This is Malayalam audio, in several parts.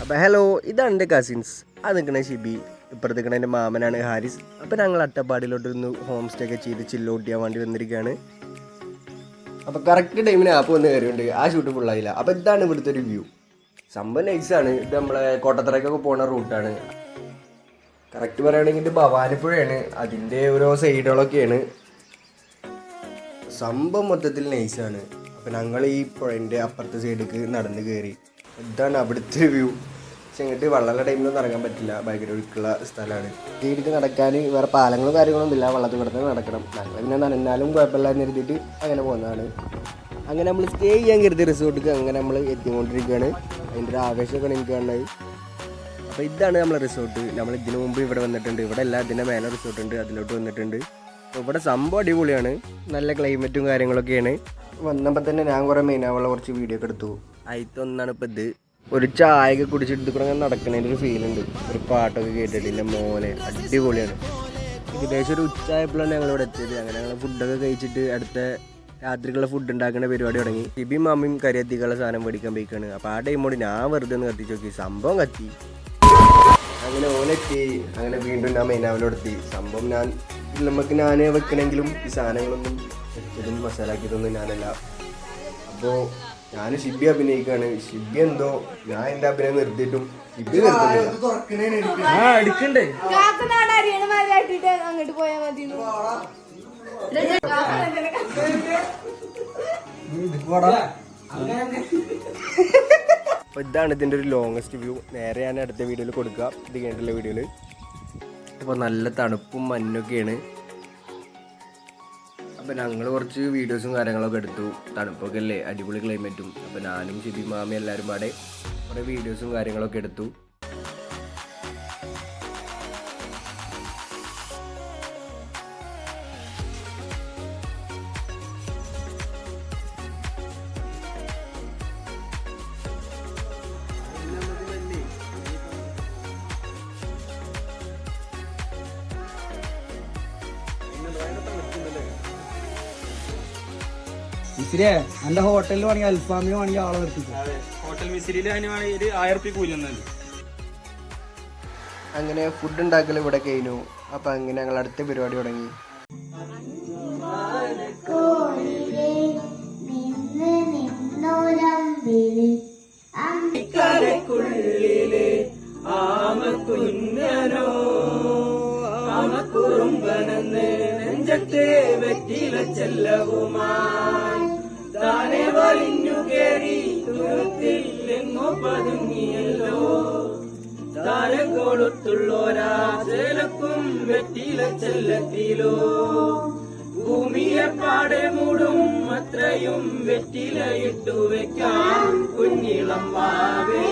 അപ്പോൾ ഹലോ, ഇതാണ് എൻ്റെ കസിൻസ്. അത് നിൽക്കണ ഷിബി, ഇപ്പുറത്ത് നിൽക്കണ എൻ്റെ മാമനാണ് ഹാരിസ്. അപ്പോൾ ഞങ്ങൾ അട്ടപ്പാടിയിലോട്ടൊന്ന് ഹോം സ്റ്റേ ഒക്കെ ചെയ്ത് ചില്ലോട്ട് ചെയ്യാൻ വേണ്ടി വന്നിരിക്കുകയാണ്. അപ്പോൾ കറക്റ്റ് ടൈമിന് ആപ്പ് വന്ന് കയറിയുണ്ട്. ആ ഷൂട്ട് ഫുള്ളായില്ല. അപ്പോൾ ഇതാണ് ഇവിടുത്തെ ഒരു വ്യൂ. സംഭവം നൈസാണ്. ഇത് നമ്മളെ കോട്ടത്തറയ്ക്കൊക്കെ പോകുന്ന റൂട്ടാണ്. കറക്റ്റ് പറയുകയാണെങ്കിൽ ഇത് ഭവാനിപ്പുഴയാണ്. അതിൻ്റെ ഓരോ സൈഡുകളൊക്കെയാണ്. സംഭവം മൊത്തത്തിൽ നൈസാണ്. അപ്പോൾ ഞങ്ങൾ ഈ പുഴൻ്റെ അപ്പുറത്തെ സൈഡിലേക്ക് നടന്ന് കയറി. ഇതാണ് അവിടുത്തെ വ്യൂ. പക്ഷെ ഇങ്ങോട്ട് വെള്ളമുള്ള ടൈമിലൊന്നും ഇറങ്ങാൻ പറ്റില്ല, ഭയങ്കര ഒഴുക്കുള്ള സ്ഥലമാണ്. സൈഡിലേക്ക് നടക്കാൻ വേറെ പാലങ്ങളും കാര്യങ്ങളൊന്നും ഇല്ല, വെള്ളത്തിൽ കിടന്ന് നടക്കണം. ഞങ്ങൾ പിന്നെ നനഞ്ഞാലും കുഴപ്പമില്ല എന്ന് കരുതിയിട്ട് അങ്ങനെ പോകുന്നതാണ്. അങ്ങനെ നമ്മൾ സ്റ്റേ ചെയ്യാൻ കരുതി റിസോർട്ടിലേക്ക് അങ്ങനെ നമ്മൾ എത്തിക്കൊണ്ടിരിക്കുകയാണ്. അതിൻ്റെ ഒരു ആവേശമൊക്കെയാണ് എനിക്ക് കാണുന്നത്. അപ്പോൾ ഇതാണ് നമ്മളെ റിസോർട്ട്. നമ്മൾ ഇതിനു മുമ്പ് ഇവിടെ വന്നിട്ടുണ്ട്. ഇവിടെ അല്ല, ഇതിൻ്റെ മേലെ റിസോർട്ട് ഉണ്ട്, അതിലോട്ട് വന്നിട്ടുണ്ട്. അപ്പോൾ ഇവിടെ സംഭവം അടിപൊളിയാണ്. നല്ല ക്ലൈമറ്റും കാര്യങ്ങളൊക്കെയാണ്. വന്നപ്പോൾ തന്നെ ഞാൻ കുറേ മെയിനാവുള്ള കുറച്ച് വീഡിയോ ഒക്കെ എടുത്തു. അതിലൊന്നാണ് ഇപ്പോൾ ഇത്. ഒരു ചായയൊക്കെ കുടിച്ചിട്ട് കൂടെ നടക്കുന്നതിൻ്റെ ഒരു ഫീലുണ്ട്. ഒരു പാട്ടൊക്കെ കേട്ടിട്ട് എൻ്റെ മോനെ അടിപൊളിയാണ്. ഏകദേശം ഒരു ഉച്ചയായപ്പോഴാണ് ഞങ്ങളിവിടെ എത്തിയത്. അങ്ങനെ ഞങ്ങൾ ഫുഡൊക്കെ കഴിച്ചിട്ട് അടുത്ത രാത്രിക്കുള്ള ഫുഡ് ഉണ്ടാക്കുന്ന പരിപാടി തുടങ്ങി. ഷിബിയും മാമിയും കരിയത്തിക്കുള്ള സാധനം മേടിക്കാൻ പോയിക്കാണ്. അപ്പോൾ ആ ടൈമോട് ഞാൻ വെറുതെ ഒന്ന് കത്തിച്ച് നോക്കി. സംഭവം കത്തി. അങ്ങനെ ഓനെത്തി. അങ്ങനെ വീണ്ടും ഞാൻ മെയിനാവിലെത്തി. സംഭവം നമുക്ക് ഞാൻ വെക്കണമെങ്കിലും ഈ സാധനങ്ങളൊന്നും വെച്ചതും മസാലാക്കിയതൊന്നും ഞാനല്ല. അപ്പോൾ ഞാൻ ഷിബി അഭിനയിക്കുകയാണ്. ഷിബി എന്തോ ഞാൻ എൻ്റെ അഭിനയം നിർത്തിയിട്ടും ഷിബി നിർത്തുന്നില്ല. അപ്പോൾ ഇതാണ് ഇതിൻ്റെ ഒരു ലോങ്ങസ്റ്റ് വ്യൂ. നേരെ ഞാൻ അടുത്ത വീഡിയോയിൽ കൊടുക്കുക, ഇത് കഴിഞ്ഞിട്ടുള്ള വീഡിയോയിൽ. അപ്പോൾ നല്ല തണുപ്പും മഞ്ഞൊക്കെയാണ്. അപ്പോൾ ഞങ്ങൾ കുറച്ച് വീഡിയോസും കാര്യങ്ങളൊക്കെ എടുത്തു. തണുപ്പൊക്കെ അല്ലേ, അടിപൊളി ക്ലൈമറ്റും. അപ്പോൾ ഞാനും ഷിബി മാമി എല്ലാവരും പാടെ കുറേ വീഡിയോസും കാര്യങ്ങളൊക്കെ എടുത്തു. മിസ്രിയെ എന്റെ ഹോട്ടലിൽ വേണമെങ്കിൽ അൽഫാമിന് വേണമെങ്കിൽ ആളെ നിർത്തിക്കും. ഹോട്ടൽ മിസ്രിയിൽ അതിന് 1000 റുപ്യ കൂലി വന്നത്. അങ്ങനെ ഫുഡ് ഉണ്ടാക്കൽ ഇവിടെ കഴിഞ്ഞു. അപ്പം അങ്ങനെ ഞങ്ങൾ അടുത്ത പരിപാടി തുടങ്ങി. നെഞ്ചത്തെ വെറ്റില ചെല്ലവുമായി താനെ വലിഞ്ഞു കേറി തുരുത്തിൽ എങ്ങോ പതുങ്ങിയല്ലോ. താരം കൊളുത്തുള്ളോരാ ചേലക്കും വെറ്റില ചെല്ലത്തിലോ. ഭൂമിയെ പാടെ മൂടും അത്രയും വെറ്റിലയിട്ടു വെക്കാം കുഞ്ഞിളം വാവേ.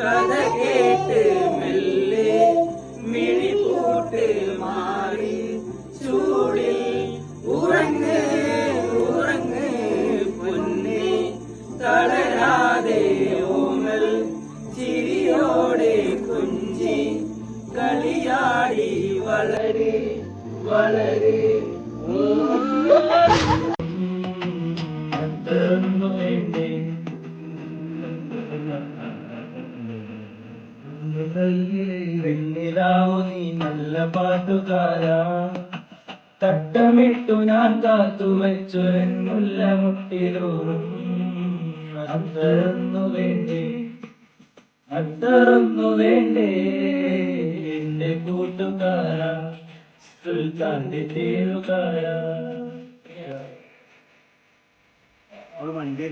കഥ കേട്ട് മെല്ലെ മിഴി പൂട്ട് മാറി ചൂടിൽ ഉറങ്ങ് ഉറങ്ങ് പൊന്നെ. തളരാതെ ഓമൽ ചിരിയോടെ കുഞ്ചി കളിയാടി വളര് വളര്. വെണ്ണിലാവു നീ നല്ല പാട്ടുകാരാ, തട്ടമിട്ടു ഞാൻ കാത്തു വെച്ചൊരൻ മുല്ലമുട്ടിലൂറും. അത്തറന്നു വേണ്ടേ അത്തറന്നു വേണ്ടേ എന്റെ കൂട്ടുകാരാ, സുൽത്താന്റെ തേരുകാരാ. വണ്ടി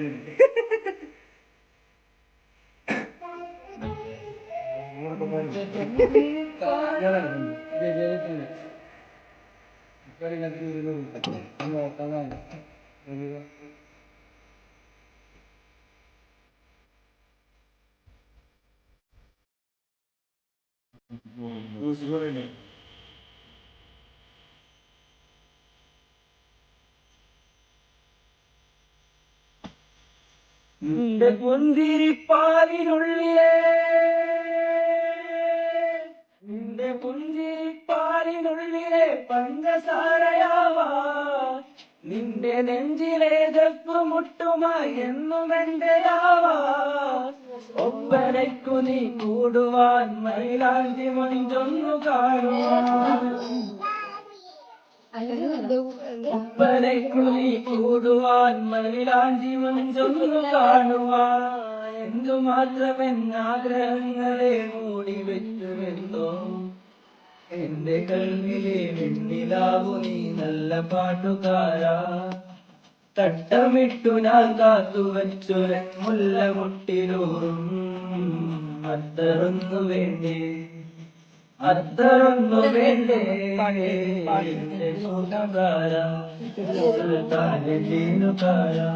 നിന്റെ പുന്തിരിപ്പാലിനുള്ളിലെ പഞ്ചസാരയാവാ. നിന്റെ നെഞ്ചിലെ ദപ്പുമുട്ടുമായി എന്നും എന്റെയാവാ. ഒപ്പ ഒപ്പനയ്ക്കു നീ കൂടുവാൻ മൈലാഞ്ചി മഞ്ചൊന്നു കാണുവാൻ ഒപ്പനയ്ക്കു നീ കൂടുവാൻ മൈലാഞ്ചി മഞ്ചൊന്നു കാണുവാൻ എന്തുമാത്രമെന്നാഗ്രഹങ്ങളെ മൂടി വെച്ചുവെന്നോ എന്റെ കൽവിലെ വെണ്ണിലാവു നീ നല്ല പാട്ടുകാരാ തട്ടമിട്ടു ഞാൻ കാത്തുവച്ചൊരൻ മുല്ലമുട്ടിലൂറും അത്തറൊന്നു വേണ്ടേ അത്തറൊന്നു വേണ്ടേ എന്റെ കൂട്ടുകാരാ സുൽത്താന്റെ ജീനുകാരാ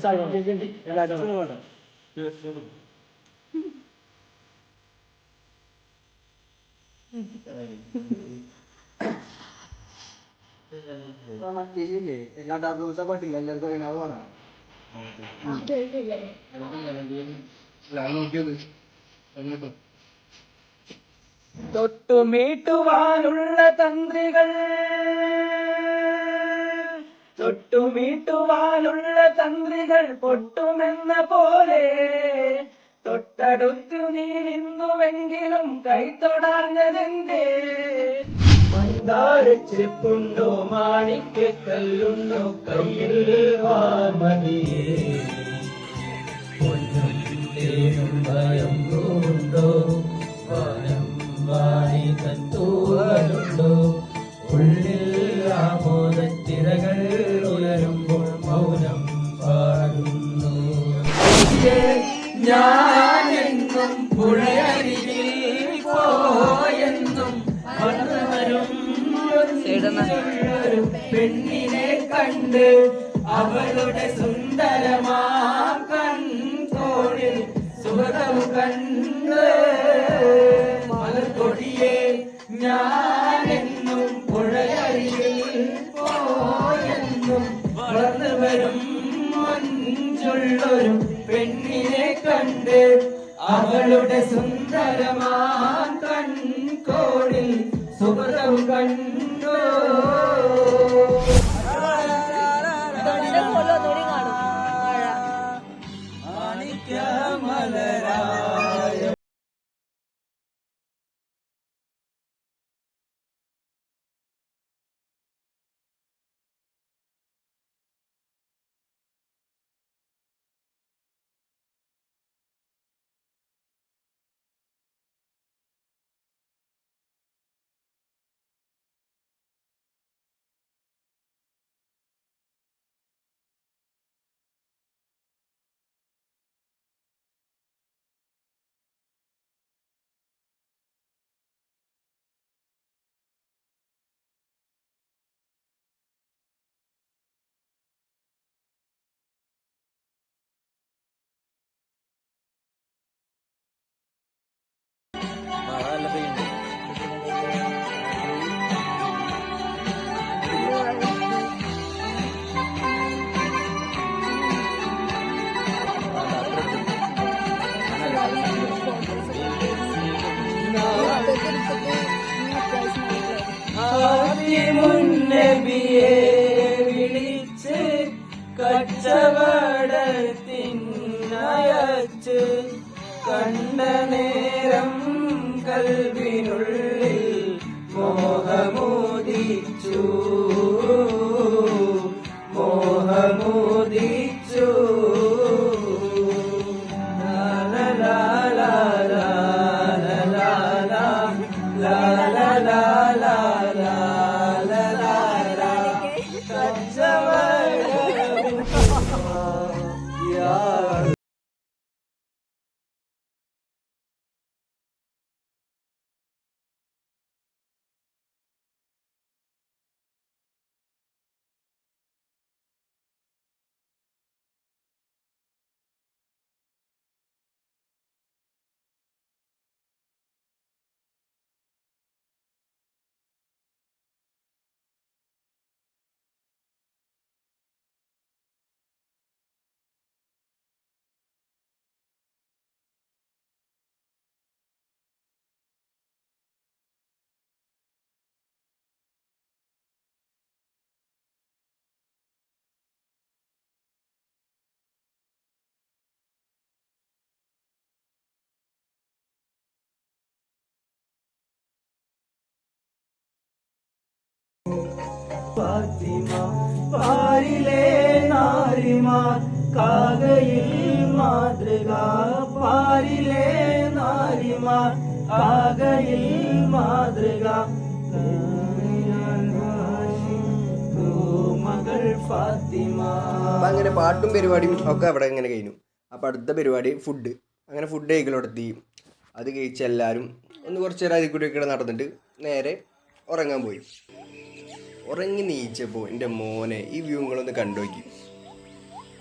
പാട്ടില്ല എല്ലാവർക്കും വേണം തൊട്ടുമീട്ടുവാനുള്ള തന്ത്രികൾ തൊട്ടുമീട്ടുവാനുള്ള തന്ത്രികൾ പൊട്ടുമെന്ന പോലെ തൊട്ടടുത്തു നീ നിന്നുവെങ്കിലും കൈത്തൊടാഞ്ഞതെന്തേ മന്ദാരച്ചെപ്പുണ്ടോ മാണിക്കല്ലുണ്ടോ കയ്യിൽ വാമതിയേ ഭയമുണ്ടോ വാനം വാണി തൂവലുണ്ടോ ഉള്ളിൽ ആമോദത്തിരകൾ ഉയരുമ്പോൾ മൗനം പാടുന്നു ഞാനെന്നും പുഴയരികിൽ പോയെന്നും വന്നവരും ഒരു പെണ്ണിനെ കണ്ട് അവളുടെ സുന്ദരമാം കൺകോണിൽ സുഖം കണ്ട് മലർക്കൊടിയെ ഞാനെന്നും പുഴയരികിൽ പോയെന്നും വളർന്നു വരും മഞ്ചുള്ളൊരു പെണ്ണിനെ കണ്ട് അവളുടെ സുന്ദരമാം കൺകോണിൽ സുഖം കണ്ടു മുന്നബിയെ വിളിച്ച് കച്ചവടത്തിനയച്ച് കണ്ട നേരം കൽവിനുള്ളിൽ മോഹമോദിച്ചു മോഹമോദിച്ചു ഫാത്തിമ പാരിലെ നാരിമാർ കാകയിൽ മാതൃക പാരിലെ നാരിമാർ കാകയിൽ മാതൃക മകൾ ഫാത്തിമ. അപ്പം അങ്ങനെ പാട്ടും പരിപാടിയും ഒക്കെ അവിടെ ഇങ്ങനെ കഴിഞ്ഞു. അപ്പോൾ അടുത്ത പരിപാടി ഫുഡ്. അങ്ങനെ ഫുഡ് കഴിക്കലോടത്തി. അത് കഴിച്ച് എല്ലാവരും ഒന്ന് കുറച്ച് നേരം അതിൽ കൂടിയൊക്കെ നടന്നിട്ട് നേരെ ഉറങ്ങാൻ പോയി. ഉറങ്ങി നീച്ചപ്പോൾ എൻ്റെ മോനെ ഈ വ്യൂ നിങ്ങളൊന്ന് കണ്ടു നോക്കി.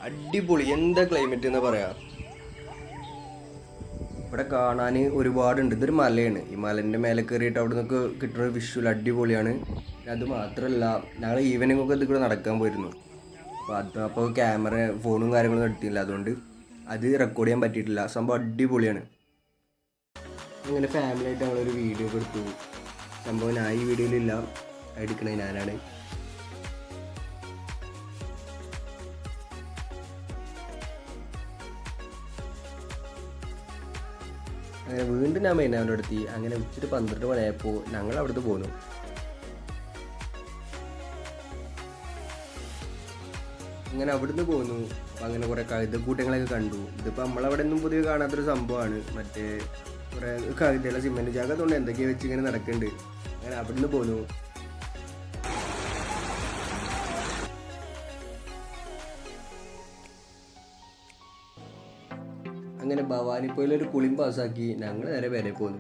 അടിപൊളി, എന്താ ക്ലൈമറ്റ് എന്ന് പറയാം. ഇവിടെ കാണാൻ ഒരുപാടുണ്ട്. ഇതൊരു മലയാണ്. ഈ മലേൻ്റെ മേലെ കയറിയിട്ട് അവിടെ നിന്നൊക്കെ കിട്ടുന്ന വിഷ്വൽ അടിപൊളിയാണ്. അത് മാത്രമല്ല ഞങ്ങൾ ഈവനിങ് ഒക്കെ ഇത് കൂടെ നടക്കാൻ പോയിരുന്നു. അപ്പോൾ ക്യാമറ ഫോണും കാര്യങ്ങളൊന്നും എടുത്തില്ല, അതുകൊണ്ട് അത് റെക്കോർഡ് ചെയ്യാൻ പറ്റിയിട്ടില്ല. സംഭവം അടിപൊളിയാണ്. അങ്ങനെ ഫാമിലി ആയിട്ട് ഞങ്ങളൊരു വീഡിയോ ഒക്കെ എടുത്തു. സംഭവം ഞാൻ ഈ വീഡിയോയിലില്ല, എടുക്കണത് ഞാനാണ്. അങ്ങനെ വീണ്ടും ഞാൻ മെയിനാവിൻ്റെ അടുത്ത്. അങ്ങനെ ഉച്ചയ്ക്ക് 12 മണിയായപ്പോൾ ഞങ്ങൾ അവിടുത്തെ പോന്നു. അങ്ങനെ അവിടുന്ന് പോന്നു. അപ്പം അങ്ങനെ കുറേ കഴുതക്കൂട്ടങ്ങളൊക്കെ കണ്ടു. ഇതിപ്പോൾ നമ്മളവിടെ ഒന്നും പൊതുവെ കാണാത്തൊരു സംഭവമാണ്. മറ്റേ കുറേ കഴുതയുള്ള സിമെൻറ്റ് ജാഗത്തുകൊണ്ട് എന്തൊക്കെയാണ് വെച്ച് ഇങ്ങനെ നടക്കുന്നുണ്ട്. അങ്ങനെ അവിടുന്ന് പോന്നു. അങ്ങനെ ഭവാനിപ്പുഴയിലൊരു കുളിയും പാസ്സാക്കി ഞങ്ങൾ നേരെ വരെ പോന്നു.